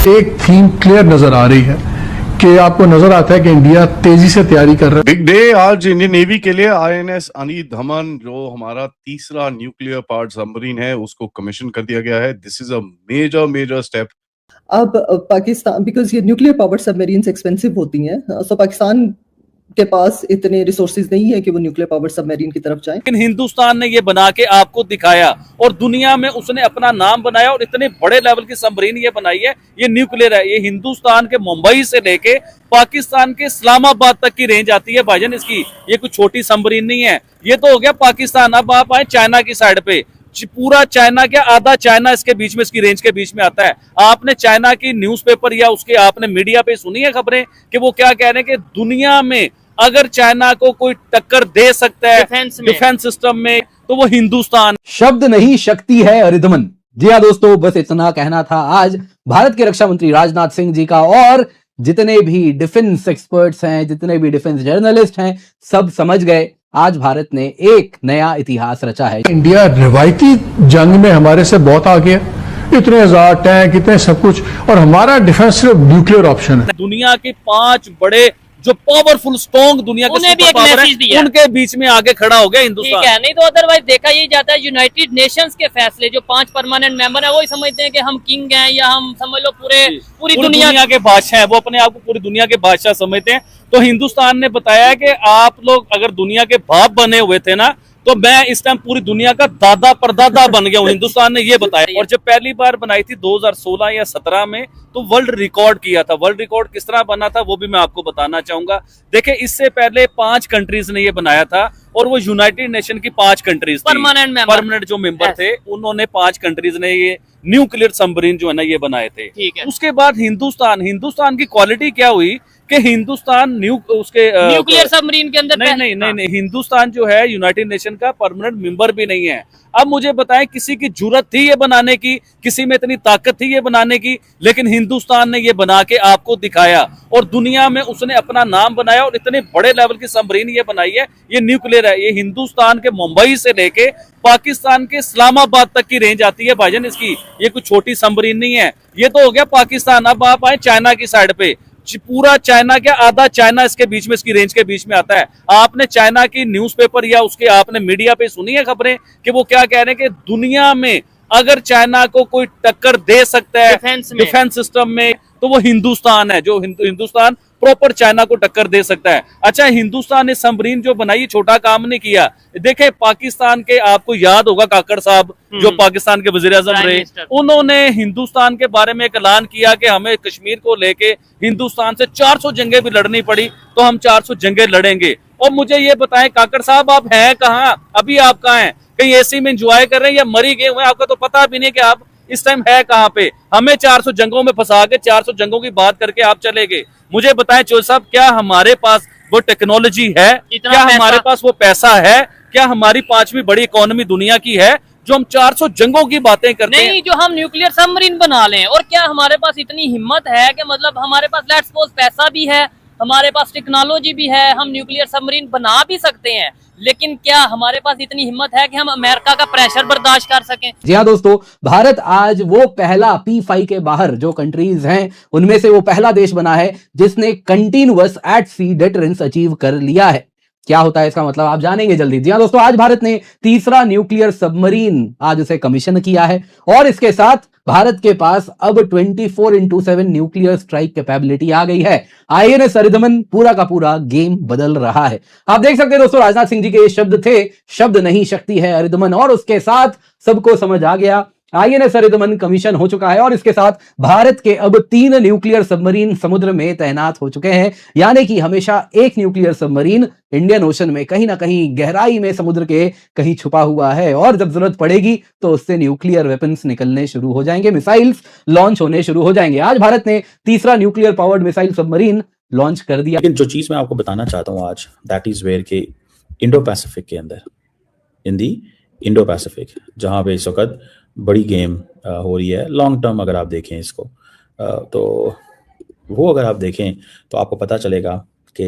एक theme clear नजर आ रही है कि आपको नजर आता है कि इंडिया तेजी से तैयारी कर रहा है। बिग डे आज इंडियन नेवी के लिए आईएनएस अनी धमन जो हमारा तीसरा न्यूक्लियर पावर्ड सबमरीन है उसको कमीशन कर दिया गया है। This is a major step. अब पाकिस्तान, बिकॉज ये न्यूक्लियर पावर्ड सबमरीन्स एक्सपेंसिव होती हैं, सो पाकिस्तान के पास इतने रिसोर्सेज नहीं है कि वो न्यूक्लियर पावर्ड सबमरीन की तरफ जाएं। लेकिन हिंदुस्तान ने ये बना के आपको दिखाया और दुनिया में उसने अपना नाम बनाया और इतने बड़े लेवल की सबमरीन ये बनाई है। ये न्यूक्लियर है। ये हिंदुस्तान के मुंबई से लेके पाकिस्तान के इस्लामाबाद तक की रेंज आती है भाईजान इसकी। ये कोई छोटी सबमरीन नहीं है। ये तो हो गया पाकिस्तान। अब आप आए चाइना की साइड पे। पूरा चाइना क्या, आधा चाइना इसके बीच में, इसकी रेंज के बीच में आता है। आपने चाइना की न्यूज़पेपर या उसके आपने मीडिया पे सुनी है खबरें कि वो क्या कह रहे हैं कि दुनिया में अगर चाइना को कोई टक्कर दे सकता है डिफेंस सिस्टम में तो वो हिंदुस्तान। शब्द नहीं शक्ति है अरिदमन। जी हाँ दोस्तों, बस इतना कहना था आज भारत के रक्षा मंत्री राजनाथ सिंह जी का। और जितने भी डिफेंस एक्सपर्ट्स हैं, जितने भी डिफेंस जर्नलिस्ट हैं, सब समझ गए आज भारत ने एक नया इतिहास रचा है। इंडिया रिवायती जंग में हमारे से बहुत आगे है। इतने हजार टैंक, इतने सब कुछ, और हमारा डिफेंस सिर्फ न्यूक्लियर ऑप्शन है। दुनिया के 5 बड़े जो पावरफुल स्ट्रॉन्ग दुनिया के सुपर पावर हैं, उनके बीच में आगे खड़ा हो गया हिंदुस्तान। ठीक है, नहीं तो अदरवाइज देखा ये जाता है यूनाइटेड नेशंस के फैसले जो 5 परमानेंट मेंबर हैं वही समझते हैं कि हम किंग हैं या हम समझ लो पूरी दुनिया के बादशाह हैं। वो अपने आप को पूरी दुनिया के बादशाह समझते हैं। तो हिंदुस्तान ने बताया कि आप लोग अगर दुनिया के बाप बने हुए थे ना, तो मैं इस टाइम पूरी दुनिया का दादा परदादा बन गया हूँ। हिंदुस्तान ने ये बताया। और जब पहली बार बनाई थी 2016 या 17 में, तो वर्ल्ड रिकॉर्ड किया था। वर्ल्ड रिकॉर्ड किस तरह बना था वो भी मैं आपको बताना चाहूंगा। देखिए, इससे पहले 5 कंट्रीज ने ये बनाया था और वो यूनाइटेड नेशन की 5 कंट्रीज परमानेंट जो मेंबर थे, उन्होंने 5 कंट्रीज ने ये न्यूक्लियर सबमरीन जो है ना ये बनाए थे। उसके बाद हिंदुस्तान की क्वालिटी क्या हुई कि हिंदुस्तान न्यूक्लियर सबमरीन के अंदर नहीं, हिंदुस्तान जो है यूनाइटेड नेशन का परमानेंट मेंबर भी नहीं है। अब मुझे बताएं, किसी की जरूरत थी ये बनाने की, किसी में इतनी ताकत थी ये बनाने की, लेकिन हिंदुस्तान ने ये बना के आपको दिखाया और दुनिया में उसने अपना नाम बनाया और इतने बड़े लेवल की सबमरीन ये बनाई है। ये न्यूक्लियर है। ये हिंदुस्तान के मुंबई से लेके पाकिस्तान के इस्लामाबाद तक की रेंज आती है भाईजान इसकी। ये कोई छोटी सबमरीन नहीं है। ये तो हो गया पाकिस्तान। अब आप आए चाइना की साइड पे। पूरा चाइना क्या, आधा चाइना इसके बीच में, इसकी रेंज के बीच में आता है। आपने चाइना की न्यूज़पेपर या उसके आपने मीडिया पे सुनी है खबरें कि वो क्या कह रहे हैं कि दुनिया में अगर चाइना को कोई टक्कर दे सकता है डिफेंस सिस्टम में तो वो हिंदुस्तान है। जो हिंदुस्तान प्रॉपर चाइना को टक्कर दे सकता है। अच्छा, हिंदुस्तान ने सबमरीन जो बनाई छोटा काम नहीं किया। देखे, पाकिस्तान के आपको याद होगा काकड़ साहब जो पाकिस्तान के वजीर आजम रहे, उन्होंने हिंदुस्तान के बारे में एक ऐलान किया कि हमें कश्मीर को लेके हिंदुस्तान से 400 जंगें भी लड़नी पड़ी तो हम 400 जंगें लड़ेंगे। और मुझे ये बताएं काकड़ साहब, आप हैं कहाँ? अभी आप कहाँ हैं? कहीं एसी में एंजॉय कर रहे हैं या मरी गए हुए? आपका तो पता भी नहीं कि आप इस टाइम है कहाँ पे। हमें 400 जंगों में फंसा के 400 जंगों की बात करके आप चले गए। मुझे बताएं चौधरी साहब, क्या हमारे पास वो टेक्नोलॉजी है? क्या हमारे पास वो पैसा है? क्या हमारी 5वीं बड़ी इकोनॉमी दुनिया की है जो हम 400 जंगों की बातें करते हैं? नहीं, जो हम न्यूक्लियर सबमरीन बना लें। और क्या हमारे पास इतनी हिम्मत है कि मतलब हमारे पास लेट्स सपोज पैसा भी है, हमारे पास टेक्नोलॉजी भी है, हम न्यूक्लियर सबमरीन बना भी सकते हैं, लेकिन क्या हमारे पास इतनी हिम्मत है कि हम अमेरिका का प्रेशर बर्दाश्त कर सकें? जी हाँ दोस्तों, भारत आज वो पहला P5 के बाहर जो कंट्रीज हैं उनमें से वो पहला देश बना है जिसने continuous at sea deterrence achieve कर लिया है। क्या होता है इसका मतलब आप जानेंगे जल्दी। जी हाँ दोस्तों, आज भारत ने तीसरा न्यूक्लियर सबमरीन आज उसे कमीशन किया है और इसके साथ भारत के पास अब 24x7 न्यूक्लियर स्ट्राइक कैपेबिलिटी आ गई है। आईएनएस अरिदमन पूरा का पूरा गेम बदल रहा है। आप देख सकते हैं दोस्तों, राजनाथ सिंह जी के ये शब्द थे, शब्द नहीं शक्ति है अरिदमन, और उसके साथ सबको समझ आ गया आईएनएस अरिदमन कमीशन हो चुका है और इसके साथ भारत के अब 3 न्यूक्लियर सबमरीन समुद्र में तैनात हो चुके हैं। यानी कि हमेशा एक न्यूक्लियर सबमरीन इंडियन ओशन में कहीं ना कहीं गहराई में समुद्र के कहीं छुपा हुआ है और जब जरूरत पड़ेगी तो उससे न्यूक्लियर वेपन्स निकलने शुरू हो जाएंगे, मिसाइल्स लॉन्च होने शुरू हो जाएंगे। आज भारत ने तीसरा nuclear powered missile submarine launch कर दिया। लेकिन जो चीज मैं आपको बताना चाहता हूं आज, दैट इज वेयर के इंडो पैसिफिक के अंदर, इन दी इंडो पैसिफिक, जहां पे इस वक्त बड़ी गेम हो रही है लॉन्ग टर्म। अगर आप देखें इसको तो वो अगर आप देखें तो आपको पता चलेगा कि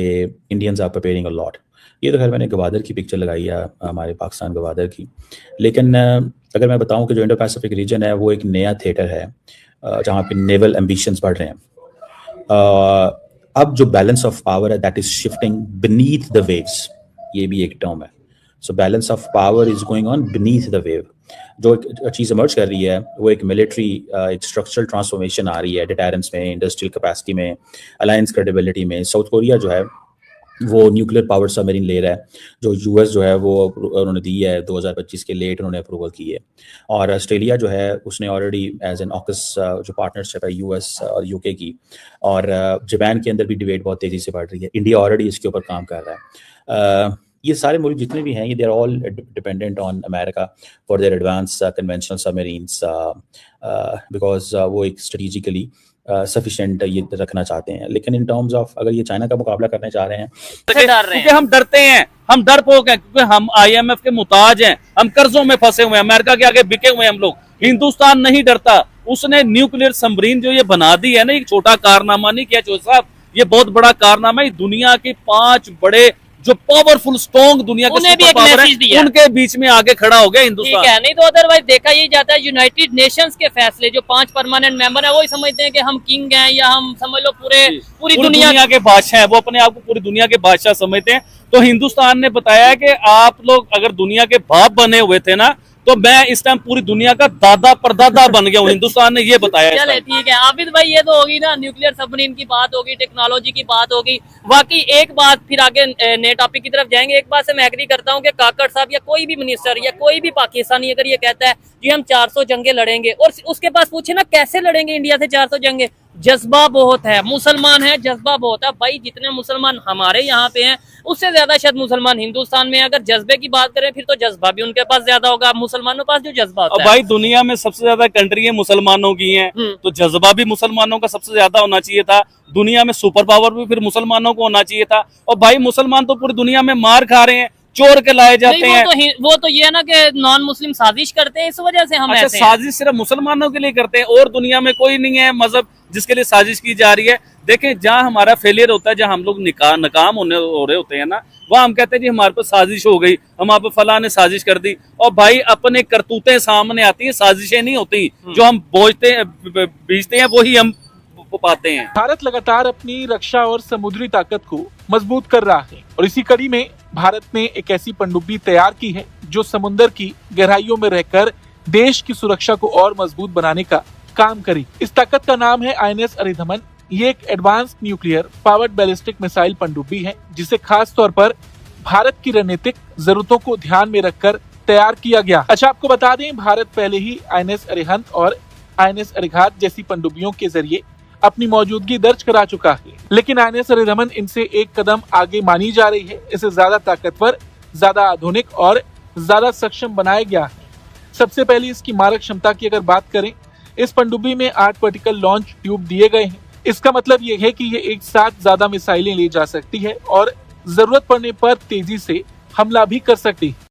Indians are preparing a lot. ये तो खैर मैंने गवादर की पिक्चर लगाई है, हमारे पाकिस्तान गवादर की, लेकिन अगर मैं बताऊं कि जो इंडो पैसिफिक रीजन है वो एक नया थिएटर है जहाँ पे नेवल एम्बिशंस बढ़ रहे हैं। अब जो बैलेंस ऑफ पावर है that is shifting beneath the waves, ये भी एक टर्म है। So balance of power is going on beneath the wave. जो एक चीज़ इमर्ज कर रही है वो एक मिलिट्री एक स्ट्रक्चरल ट्रांसफॉर्मेशन आ रही है, डिटरेंस में, इंडस्ट्रियल कैपेसिटी में, अलायंस क्रेडिबिलिटी में। साउथ कोरिया जो है वो न्यूक्लियर पावर सबमरीन ले रहा है, जो यूएस जो है वो उन्होंने दी है 2025 के लेट उन्होंने अप्रूवल की है। और ऑस्ट्रेलिया जो है उसने ऑलरेडी एज एन ऑकस जो पार्टनरशिप है यूएस और यूके की, और जापान के अंदर भी डिबेट बहुत तेज़ी से बढ़ रही है। इंडिया ऑलरेडी इसके ऊपर काम कर रहा है। ये सारे मुल्क जितने भी हैं ये they are all dependent on America for their advance conventional submarines, because वो एक स्ट्रेटिजिकली सफिशिएंट ये रखना चाहते हैं। लेकिन इन टर्म्स ऑफ अगर ये चाइना का मुकाबला करने चाह रहे हैं, क्योंकि हम डरते हैं, हम डरपोक हैं, क्योंकि हम आईएमएफ के मुताज हैं, हम कर्जों में फंसे हुए हैं, अमेरिका के आगे बिके हुए हैं हम लोग। हिंदुस्तान नहीं डरता, उसने न्यूक्लियर सबमरीन जो ये बना दी है ना, एक छोटा कारनामा नहीं किया चौधरी साहब, ये बहुत बड़ा कारनामा है। दुनिया के 5 बड़े जो पावरफुल स्ट्रॉन्ग दुनिया के सुपर पावर है उनके बीच में आगे खड़ा हो गया हिंदुस्तान। ठीक है, नहीं तो अदरवाइज देखा यही जाता है यूनाइटेड नेशंस के फैसले जो 5 परमानेंट मेंबर है वो ही समझते हैं कि हम किंग हैं, या हम समझ लो पूरी दुनिया के बादशाह है, वो अपने आप को पूरी दुनिया के बादशाह समझते हैं। तो हिंदुस्तान ने बताया कि आप लोग अगर दुनिया के बाप बने हुए थे ना, तो मैं इस टाइम पूरी दुनिया का दादा परदादा बन गया हूँ। हिंदुस्तान ने ये बताया। चले ठीक है आबिद भाई, ये तो होगी ना न्यूक्लियर सबमरीन की बात होगी, टेक्नोलॉजी की बात होगी। बाकी एक बात फिर आगे नए टॉपिक की तरफ जाएंगे। एक बात से मैं एग्री करता हूँ कि काकड़ साहब या कोई भी मिनिस्टर या कोई भी पाकिस्तानी अगर ये कहता है कि हम 400 जंगे लड़ेंगे, और उसके पास पूछे ना कैसे लड़ेंगे इंडिया से 400 जंगे, जज्बा बहुत है, मुसलमान है, जज्बा बहुत है। भाई जितने मुसलमान हमारे यहाँ पे हैं उससे ज्यादा शायद मुसलमान हिंदुस्तान में। अगर जज्बे की बात करें फिर तो जज्बा भी उनके पास ज्यादा होगा, मुसलमानों के पास जो जज्बा होता है। भाई दुनिया में सबसे ज्यादा कंट्री मुसलमानों की हैं, तो जज्बा भी मुसलमानों का सबसे ज्यादा होना चाहिए था। दुनिया में सुपर पावर भी फिर मुसलमानों को होना चाहिए था। और भाई मुसलमान तो पूरी दुनिया में मार खा रहे हैं, चोर के लाए जाते हैं। वो तो ये है ना कि नॉन मुस्लिम साजिश करते हैं, इस वजह से हम ऐसे साजिश सिर्फ मुसलमानों के लिए करते हैं और दुनिया में कोई नहीं है मजहब जिसके लिए साजिश की जा रही है। देखें जहां हमारा फेलियर होता है, जहां हम लोग नाकाम हो रहे होते हैं ना, वहां हम कहते हैं जी हमारे पास साजिश हो गई, हमारे पे फलां ने साजिश कर दी। और भाई अपने करतूतें सामने आती हैं, साजिशें नहीं होती। जो हम बीजते हैं वही हम पाते हैं। भारत लगातार अपनी रक्षा और समुद्री ताकत को मजबूत कर रहा है, और इसी कड़ी में भारत ने एक ऐसी पनडुब्बी तैयार की है जो समुद्र की गहराइयों में रहकर देश की सुरक्षा को और मजबूत बनाने का काम करी। इस ताकत का नाम है आईएनएस अरिधमन। ये एक advance nuclear powered ballistic missile पनडुब्बी है जिसे खास तौर पर भारत की रणनीतिक जरूरतों को ध्यान में रखकर तैयार किया गया। अच्छा, आपको बता दें भारत पहले ही आईएनएस अरिहंत और आईएनएस अरिघात जैसी पनडुब्बियों के जरिए अपनी मौजूदगी दर्ज करा चुका है, लेकिन आईएनएस अरिधमन इनसे एक कदम आगे मानी जा रही है। इसे ज्यादा ताकतवर, ज्यादा आधुनिक और ज्यादा सक्षम बनाया गया है। सबसे पहले इसकी मारक क्षमता की अगर बात करें, इस पनडुब्बी में 8 वर्टिकल लॉन्च ट्यूब दिए गए हैं। इसका मतलब ये है कि ये एक साथ ज्यादा मिसाइलें ले जा सकती है और जरूरत पड़ने पर तेजी से हमला भी कर सकती है।